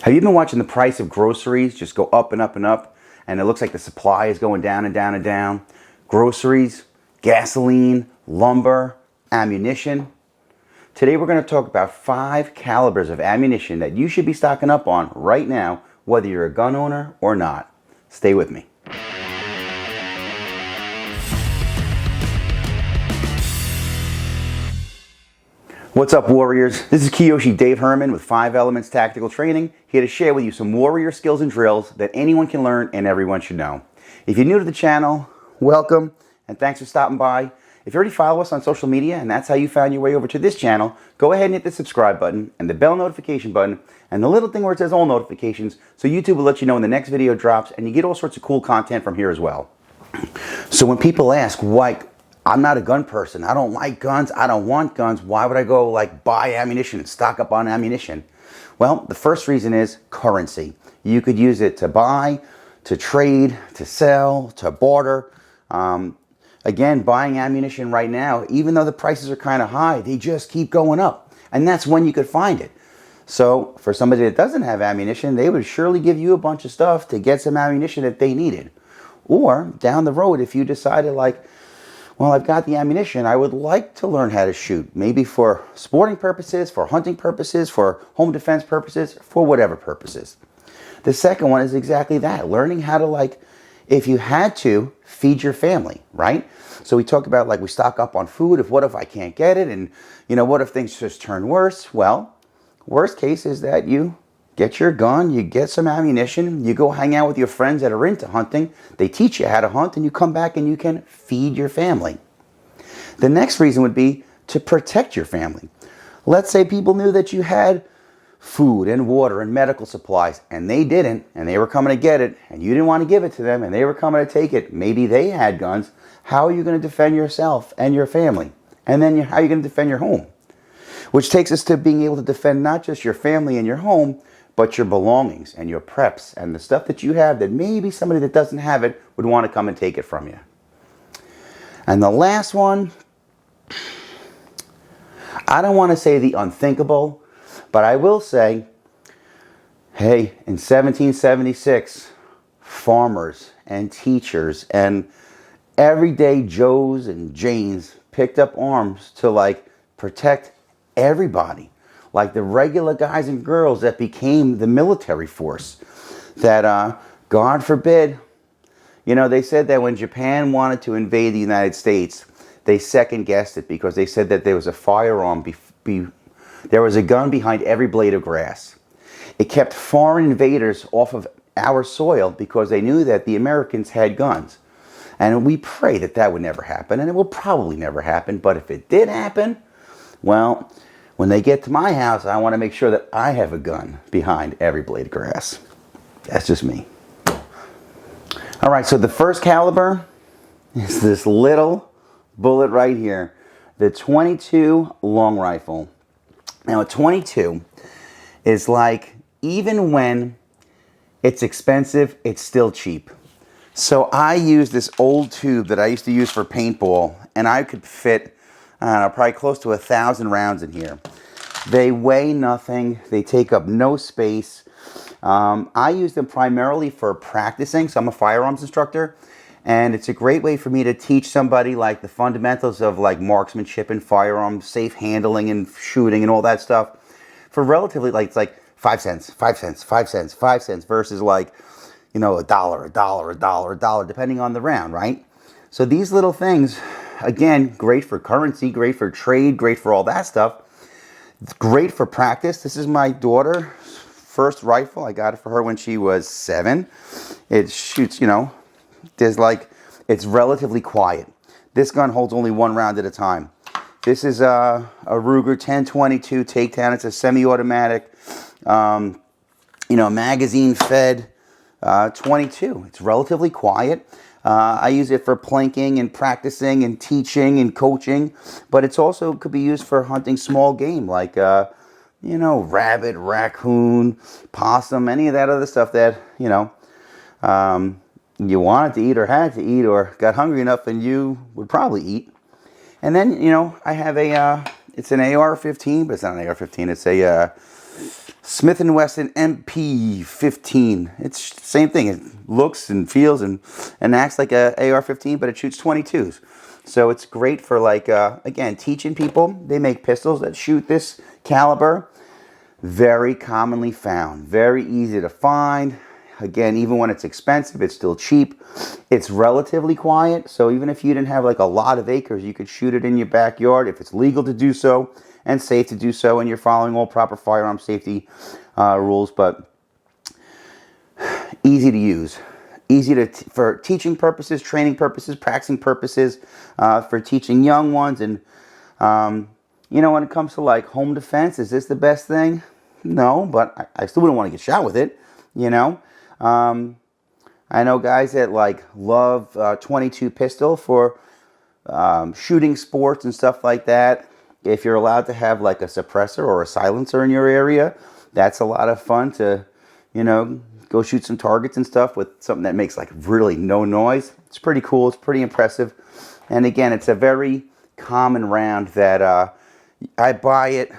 Have you been watching the price of groceries just go up and up and up, and it looks like the supply is going down and down and down? Groceries, gasoline, lumber, ammunition. Today we're going to talk about 5 calibers of ammunition that you should be stocking up on right now, whether you're a gun owner or not. Stay with me. What's up, warriors? This is Kyoshi Dave Herman with 5 Elements Tactical Training, here to share with you some warrior skills and drills that anyone can learn and everyone should know. If you're new to the channel, welcome and thanks for stopping by. If you already follow us on social media and that's how you found your way over to this channel, go ahead and hit the subscribe button and the bell notification button and the little thing where it says all notifications, so YouTube will let you know when the next video drops, and you get all sorts of cool content from here as well. So when people ask, why, I'm not a gun person, I don't like guns, I don't want guns, why would I go buy ammunition and stock up on ammunition? Well, the first reason is currency. You could use it to buy, to trade, to sell, to barter. Again, buying ammunition right now, even though the prices are kind of high, they just keep going up. And that's when you could find it. So for somebody that doesn't have ammunition, they would surely give you a bunch of stuff to get some ammunition that they needed. Or down the road, if you decided well, I've got the ammunition, I would like to learn how to shoot. Maybe for sporting purposes, for hunting purposes, for home defense purposes, for whatever purposes. The second one is exactly that. Learning how to, if you had to, feed your family, right? So we talk about, we stock up on food. What if I can't get it? And, what if things just turn worse? Well, worst case is that you get your gun, you get some ammunition, you go hang out with your friends that are into hunting, they teach you how to hunt, and you come back and you can feed your family. The next reason would be to protect your family. Let's say people knew that you had food and water and medical supplies, and they didn't, and they were coming to get it, and you didn't want to give it to them, and they were coming to take it. Maybe they had guns. How are you going to defend yourself and your family? And then how are you going to defend your home? Which takes us to being able to defend not just your family and your home, but your belongings and your preps and the stuff that you have that maybe somebody that doesn't have it would want to come and take it from you. And the last one, I don't want to say the unthinkable, but I will say, hey, in 1776, farmers and teachers and everyday Joes and Janes picked up arms to protect everybody. Like the regular guys and girls that became the military force. That, God forbid, they said that when Japan wanted to invade the United States, they second guessed it because they said that there was a firearm, there was a gun behind every blade of grass. It kept foreign invaders off of our soil because they knew that the Americans had guns. And we pray that that would never happen, and it will probably never happen, but if it did happen, well, when they get to my house, I want to make sure that I have a gun behind every blade of grass. That's just me. All right, so the first caliber is this little bullet right here, the .22 long rifle. Now, a .22 is even when it's expensive, it's still cheap. So I use this old tube that I used to use for paintball, and I could fit probably close to 1,000 rounds in here. They weigh nothing. They take up no space. I use them primarily for practicing. So I'm a firearms instructor, and it's a great way for me to teach somebody the fundamentals of marksmanship and firearms, safe handling and shooting and all that stuff for relatively it's 5 cents, 5 cents, 5 cents, 5 cents versus $1, $1, depending on the round, right? So these little things, again, great for currency, great for trade, great for all that stuff. It's great for practice. This is my daughter's first rifle. I got it for her when she was 7. It shoots, it's relatively quiet. This gun holds only 1 round at a time. This is a Ruger 10/22 takedown. It's a semi-automatic, magazine-fed 22. It's relatively quiet. I use it for planking and practicing and teaching and coaching, but it's also could be used for hunting small game rabbit, raccoon, possum, any of that other stuff that, you wanted to eat or had to eat or got hungry enough and you would probably eat. And then, I have it's an AR-15, but it's not an AR-15. It's a Smith & Wesson MP15. It's the same thing. It looks and feels and acts like a AR-15, but it shoots 22s. So it's great for, like, again, teaching people. They make pistols that shoot this caliber. Very commonly found. Very easy to find. Again, even when it's expensive, it's still cheap. It's relatively quiet. So even if you didn't have like a lot of acres, you could shoot it in your backyard if it's legal to do so and safe to do so, and you're following all proper firearm safety rules. But easy to use. Easy for teaching purposes, training purposes, practicing purposes, for teaching young ones. And, you know, when it comes to like home defense, is this the best thing? No, but I still wouldn't want to get shot with it, you know. I know guys that like love 22 pistol for shooting sports and stuff like that. If you're allowed to have like a suppressor or a silencer in your area, that's a lot of fun to, you know, go shoot some targets and stuff with something that makes like really no noise. It's pretty cool. It's pretty impressive. And again, it's a very common round that I buy it.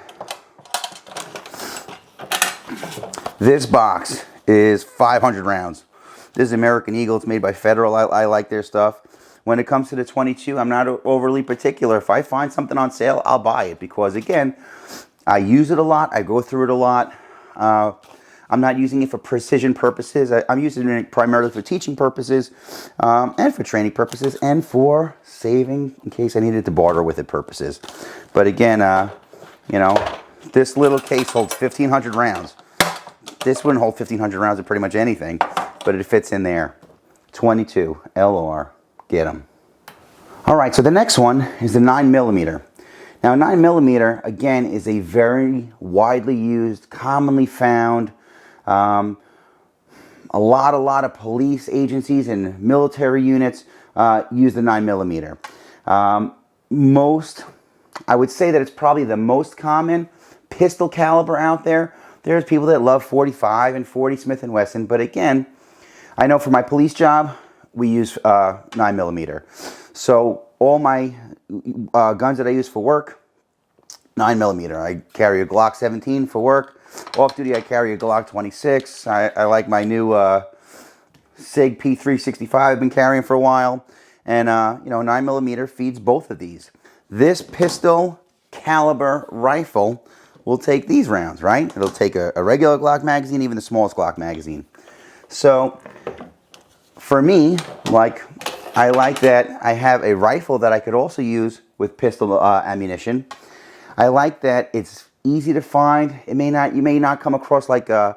This box is 500 rounds. This is American Eagle. It's made by Federal. I like their stuff. When it comes to the 22, I'm not overly particular. If I find something on sale, I'll buy it because, again, I use it a lot. I go through it a lot. I'm not using it for precision purposes. I'm using it primarily for teaching purposes, and for training purposes, and for saving in case I needed to barter with it purposes. But again, you know, this little case holds 1,500 rounds. This wouldn't hold 1,500 rounds of pretty much anything, but it fits in there. 22 LR, get them. All right, so the next one is the 9mm. Now, 9mm again is a very widely used, commonly found. A lot of police agencies and military units use the 9mm. I would say that it's probably the most common pistol caliber out there. There's people that love 45 and 40 Smith & Wesson, but again, I know for my police job, we use 9mm. So all my guns that I use for work, 9mm. I carry a Glock 17 for work. Off duty, I carry a Glock 26. I like my new SIG P365 I've been carrying for a while. And, you know, 9mm feeds both of these. This pistol caliber rifle will take these rounds, right? It'll take a regular Glock magazine, even the smallest Glock magazine. So, for me, like, I like that I have a rifle that I could also use with pistol ammunition. I like that it's easy to find. You may not come across like the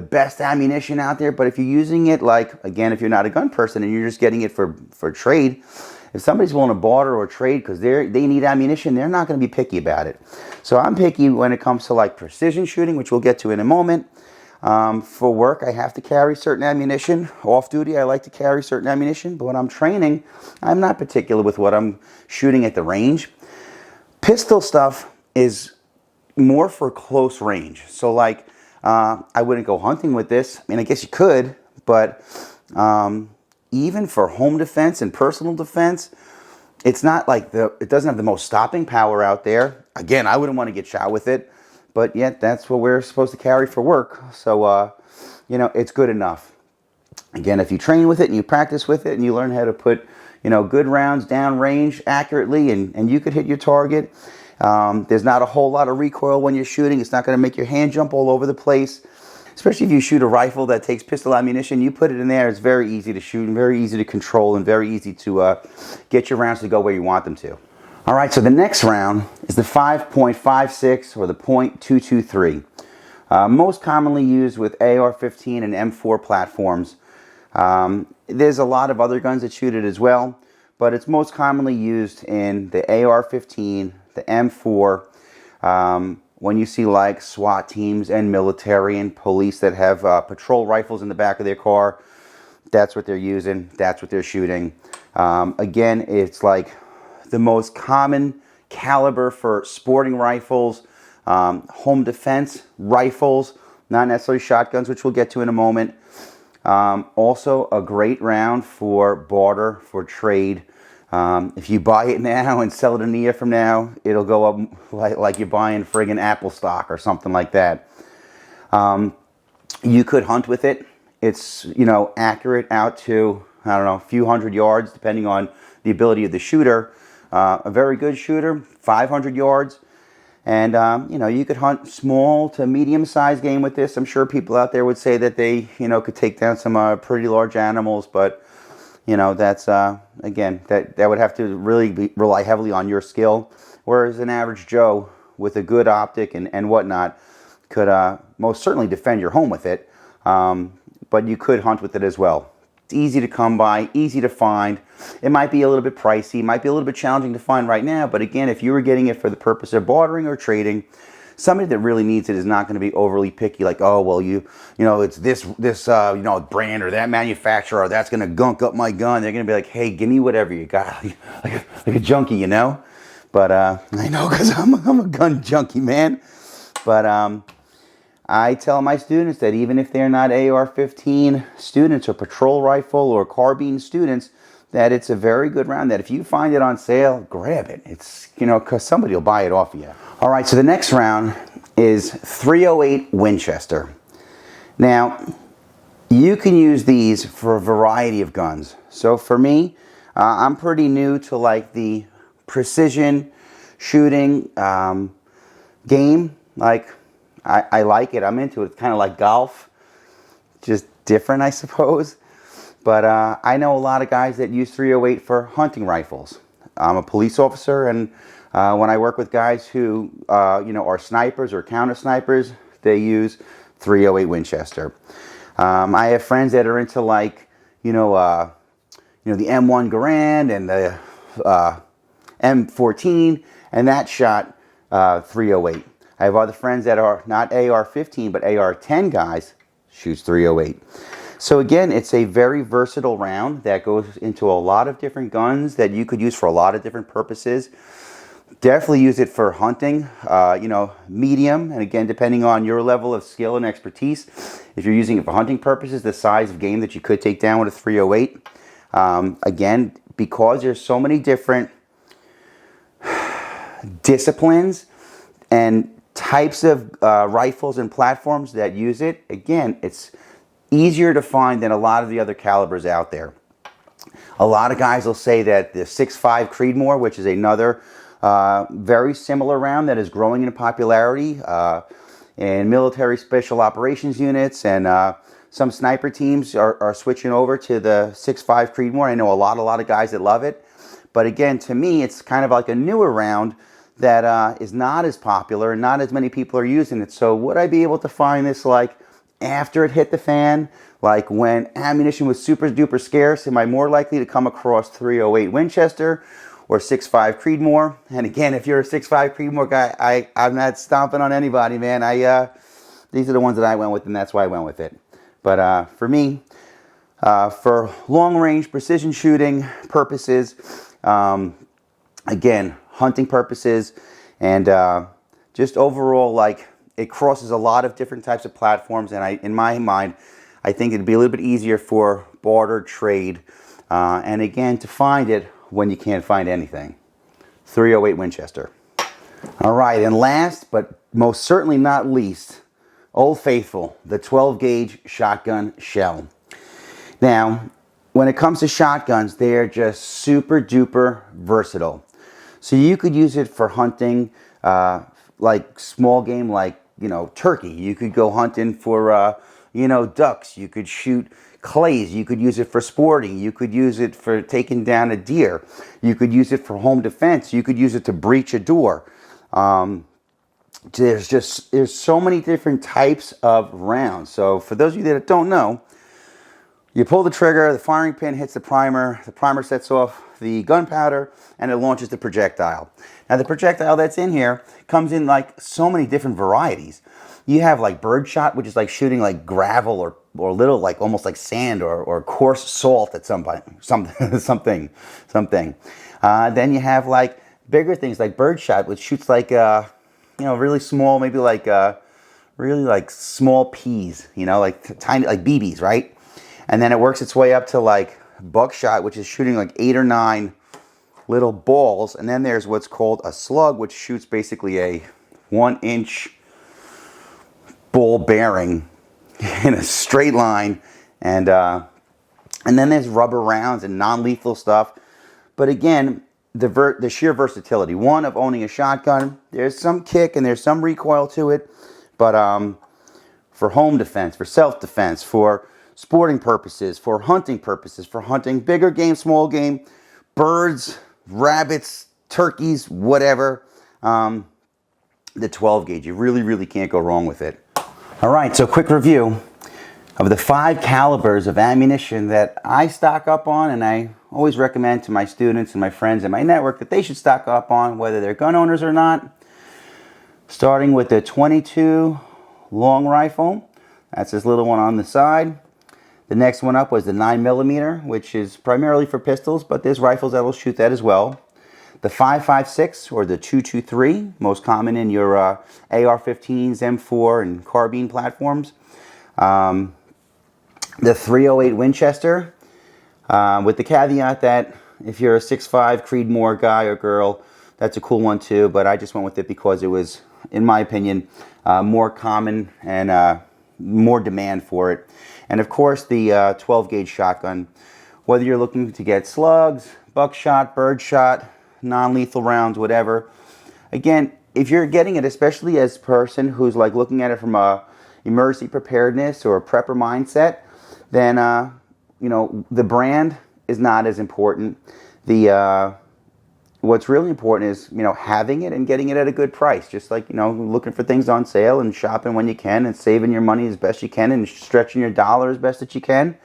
best ammunition out there, but if you're using it, like, again, if you're not a gun person and you're just getting it for trade, if somebody's willing to barter or trade because they need ammunition, they're not going to be picky about it. So I'm picky when it comes to like precision shooting, which we'll get to in a moment. For work, I have to carry certain ammunition. Off duty, I like to carry certain ammunition, but when I'm training, I'm not particular with what I'm shooting at the range. Pistol stuff is more for close range. So like, I wouldn't go hunting with this. I mean, I guess you could, but even for home defense and personal defense, it's not like it doesn't have the most stopping power out there. Again, I wouldn't want to get shot with it, but yet that's what we're supposed to carry for work. So, you know, it's good enough. Again, if you train with it and you practice with it and you learn how to put, you know, good rounds down range accurately and you could hit your target. There's not a whole lot of recoil when you're shooting. It's not going to make your hand jump all over the place. Especially if you shoot a rifle that takes pistol ammunition, you put it in there, it's very easy to shoot and very easy to control and very easy to get your rounds to go where you want them to. All right, so the next round is the 5.56 or the .223. Most commonly used with AR-15 and M4 platforms. There's a lot of other guns that shoot it as well, but it's most commonly used in the AR-15, the M4, when you see like SWAT teams and military and police that have patrol rifles in the back of their car, that's what they're using, that's what they're shooting. Again, it's like the most common caliber for sporting rifles, home defense rifles, not necessarily shotguns, which we'll get to in a moment. Also a great round for barter, for trade. If you buy it now and sell it in a year from now, it'll go up like you're buying friggin' Apple stock or something like that. You could hunt with it. It's, you know, accurate out to, I don't know, a few hundred yards, depending on the ability of the shooter. A very good shooter, 500 yards. And, you know, you could hunt small to medium-sized game with this. I'm sure people out there would say that they, you know, could take down some pretty large animals. But, you know, that's, again, that would have to really rely heavily on your skill. Whereas an average Joe with a good optic and whatnot could most certainly defend your home with it. But you could hunt with it as well. It's easy to come by, easy to find. It might be a little bit pricey, might be a little bit challenging to find right now, but again, if you were getting it for the purpose of bartering or trading, somebody that really needs it is not going to be overly picky, like, oh, well, you know, it's this you know, brand or that manufacturer, or that's going to gunk up my gun. They're going to be like, hey, give me whatever you got, like a junkie, you know? But I know, because I'm a gun junkie, man. But I tell my students that even if they're not AR-15 students or patrol rifle or carbine students, that it's a very good round, that if you find it on sale, grab it. It's, you know, because somebody will buy it off of you. All right, so the next round is .308 Winchester. Now, you can use these for a variety of guns. So for me, I'm pretty new to like the precision shooting game. Like, I like it. I'm into it. It's kind of like golf, just different, I suppose. But I know a lot of guys that use .308 for hunting rifles. I'm a police officer, and when I work with guys who you know, are snipers or counter snipers, they use .308 Winchester. I have friends that are into, like, you know, the M1 Garand and the M14, and that shot .308. I have other friends that are not AR-15 but AR-10 guys, shoots .308. So again, it's a very versatile round that goes into a lot of different guns that you could use for a lot of different purposes. Definitely use it for hunting, you know, medium, and again, depending on your level of skill and expertise. If you're using it for hunting purposes, the size of game that you could take down with a .308. Again, because there's so many different disciplines and types of rifles and platforms that use it, again, it's easier to find than a lot of the other calibers out there. A lot of guys will say that the 6.5 Creedmor, which is another very similar round that is growing in popularity in military special operations units, and some sniper teams are switching over to the 6.5 Creedmor. I know a lot of guys that love it. But again, to me, it's kind of like a newer round that is not as popular and not as many people are using it. So would I be able to find this like after it hit the fan, like when ammunition was super duper scarce? Am I more likely to come across .308 Winchester or 6.5 Creedmor? And again, if you're a 6.5 Creedmor guy, I'm not stomping on anybody, man. These are the ones that I went with, and that's why I went with it. But for me, for long range precision shooting purposes, again, hunting purposes, and just overall, like, it crosses a lot of different types of platforms, and in my mind, I think it'd be a little bit easier for barter trade, and again, to find it when you can't find anything. .308 Winchester. All right, and last but most certainly not least, Old Faithful, the 12 gauge shotgun shell. Now, when it comes to shotguns, they are just super duper versatile. So you could use it for hunting, like small game, like, you know, turkey. You could go hunting for, you know, ducks. You could shoot clays. You could use it for sporting. You could use it for taking down a deer. You could use it for home defense. You could use it to breach a door. There's so many different types of rounds. So for those of you that don't know, you pull the trigger, the firing pin hits the primer sets off the gunpowder, and it launches the projectile. Now the projectile that's in here comes in like so many different varieties. You have like birdshot, which is like shooting like gravel or little, like almost like sand or coarse salt at something. Then you have like bigger things like birdshot, which shoots like you know, really small, maybe like really like small peas, you know, like tiny, like BBs, right? And then it works its way up to like buckshot, which is shooting like 8 or 9 little balls. And then there's what's called a slug, which shoots basically a 1 inch ball bearing in a straight line, and then there's rubber rounds and non-lethal stuff. But again, the sheer versatility, one, of owning a shotgun. There's some kick and there's some recoil to it, but for home defense, for self-defense, for sporting purposes, for hunting purposes, for hunting bigger game, small game, birds, rabbits, turkeys, whatever, the 12 gauge, you really can't go wrong with it. All right, so quick review of the 5 calibers of ammunition that I stock up on, and I always recommend to my students and my friends in my network that they should stock up on, whether they're gun owners or not. Starting with the 22 long rifle. That's this little one on the side. The next one up was the 9mm, which is primarily for pistols, but there's rifles that will shoot that as well. The 5.56 or the 223, most common in your AR-15s, M4, and carbine platforms. The 308 Winchester, with the caveat that if you're a 6.5 Creedmor guy or girl, that's a cool one too, but I just went with it because it was, in my opinion, more common and more demand for it. And of course the 12 gauge shotgun, whether you're looking to get slugs, buckshot, birdshot, non-lethal rounds, whatever. Again, if you're getting it, especially as a person who's like looking at it from a emergency preparedness or a prepper mindset, then you know, the brand is not as important. The what's really important is, you know, having it and getting it at a good price. Just like, you know, looking for things on sale and shopping when you can and saving your money as best you can and stretching your dollar as best that you can.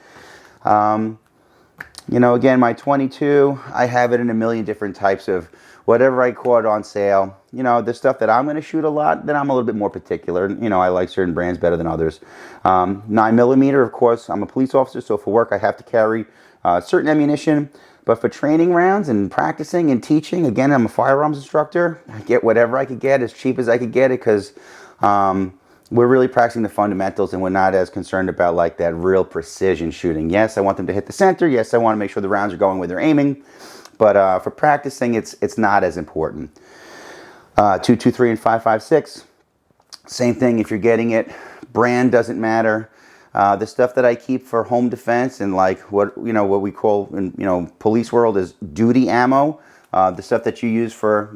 You know, again, my 22, I have it in a million different types of whatever I caught on sale. You know, the stuff that I'm going to shoot a lot, then I'm a little bit more particular. You know, I like certain brands better than others. 9mm, of course, I'm a police officer, so for work I have to carry certain ammunition. But for training rounds and practicing and teaching, again, I'm a firearms instructor. I get whatever I could get, as cheap as I could get it, because we're really practicing the fundamentals and we're not as concerned about like that real precision shooting. Yes, I want them to hit the center. Yes, I want to make sure the rounds are going where they're aiming. But for practicing, it's not as important. 223 and 5.56, same thing. If you're getting it, brand doesn't matter. The stuff that I keep for home defense and like what we call in police world is duty ammo. The stuff that you use for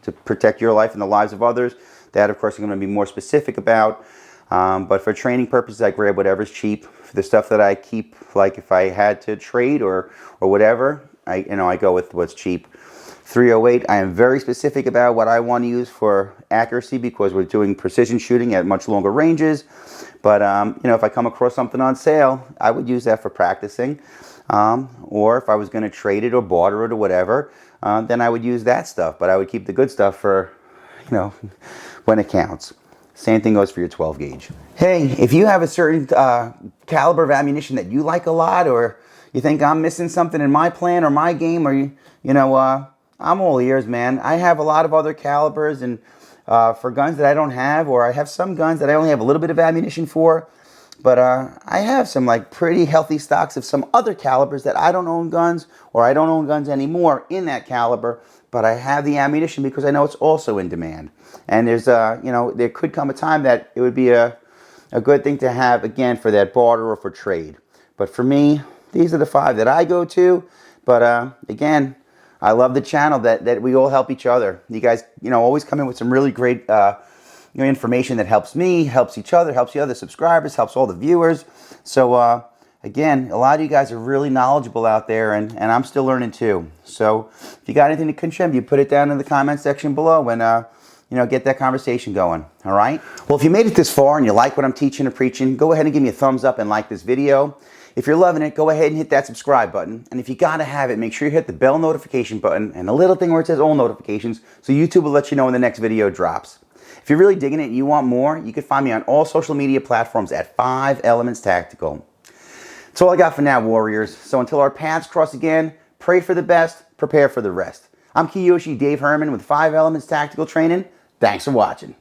to protect your life and the lives of others. That of course I'm going to be more specific about. But for training purposes, I grab whatever's cheap. For the stuff that I keep, like if I had to trade or whatever, I go with what's cheap. 308, I am very specific about what I want to use for accuracy because we're doing precision shooting at much longer ranges. But if I come across something on sale, I would use that for practicing. Or if I was going to trade it or barter it or whatever, then I would use that stuff. But I would keep the good stuff for, when it counts. Same thing goes for your 12 gauge. Hey, if you have a certain caliber of ammunition that you like a lot, or you think I'm missing something in my plan or my game, or I'm all ears, man. I have a lot of other calibers and for guns that I don't have, or I have some guns that I only have a little bit of ammunition for. But I have some like pretty healthy stocks of some other calibers that I don't own guns, or I don't own guns anymore in that caliber. But I have the ammunition because I know it's also in demand. And there's there could come a time that it would be a good thing to have, again, for that barter or for trade. But for me, these are the 5 that I go to. But again, I love the channel that we all help each other. You guys, always come in with some really great information that helps me, helps each other, helps the other subscribers, helps all the viewers. So again, a lot of you guys are really knowledgeable out there, and I'm still learning too. So if you got anything to contribute, put it down in the comment section below and get that conversation going. All right? Well, if you made it this far and you like what I'm teaching or preaching, go ahead and give me a thumbs up and like this video. If you're loving it, go ahead and hit that subscribe button. And if you gotta have it, make sure you hit the bell notification button and the little thing where it says all notifications, so YouTube will let you know when the next video drops. If you're really digging it and you want more, you can find me on all social media platforms at 5 Elements Tactical. That's all I got for now, warriors. So until our paths cross again, pray for the best, prepare for the rest. I'm Kyoshi Dave Herman with 5 Elements Tactical Training. Thanks for watching.